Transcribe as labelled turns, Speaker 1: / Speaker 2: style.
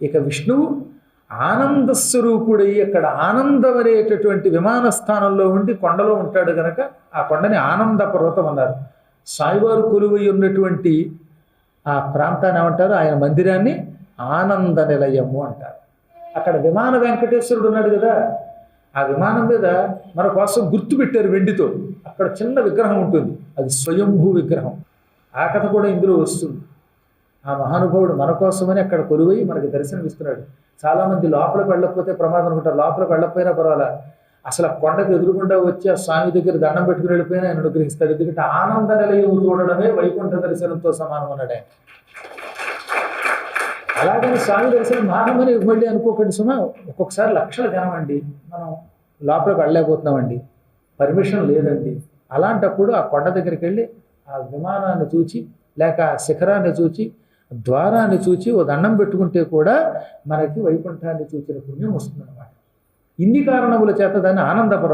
Speaker 1: ఇక విష్ణువు ఆనందస్వరూపుడై అక్కడ ఆనందం అనేటటువంటి విమానస్థానంలో ఉండి కొండలో ఉంటాడు గనక ఆ కొండని ఆనంద పర్వతం అన్నారు. స్వామివారు కొలువై ఉన్నటువంటి ఆ ప్రాంతాన్ని ఏమంటారు, ఆయన మందిరాన్ని ఆనంద నిలయము అంటారు. అక్కడ విమాన వెంకటేశ్వరుడు ఉన్నాడు కదా, ఆ విమానం మీద మన కోసం గుర్తు పెట్టారు వెండితో. అక్కడ చిన్న విగ్రహం ఉంటుంది, అది స్వయంభూ విగ్రహం. ఆ కథ కూడా ఇందులో వస్తుంది. ఆ మహానుభావుడు మన కోసమని అక్కడ కొలువై మనకి దర్శనమిస్తున్నాడు. చాలామంది లోపలికి వెళ్ళకపోతే ప్రమాదం అనుకుంటారు. లోపలికి వెళ్ళకపోయినా పర్వాలా, అసలు ఆ కొండకు ఎదురుగుండా వచ్చి ఆ స్వామి దగ్గర దండం పెట్టుకుని వెళ్ళిపోయినా ఆయన అనుగ్రహిస్తాడు. ఎందుకంటే ఆనంద నిలయం చూడడమే వైకుంఠ దర్శనంతో సమానం అన్నాడు ఆయన. అలాగని స్వామి దర్శనం మానమని మళ్ళీ అనుకోకండి సుమా. ఒక్కొక్కసారి లక్షల జనం అండి, మనం లోపలికి వెళ్ళలేకపోతున్నామండి, పర్మిషన్ లేదండి. అలాంటప్పుడు ఆ కొండ దగ్గరికి వెళ్ళి ఆ విమానాన్ని చూచి లేక ఆ శిఖరాన్ని చూచి ద్వారాన్ని చూచి ఓ దండం పెట్టుకుంటే కూడా మనకి వైకుంఠాన్ని చూచిన పుణ్యం వస్తుందన్నమాట. ఇన్ని కారణముల చేత దాన్ని ఆనందపర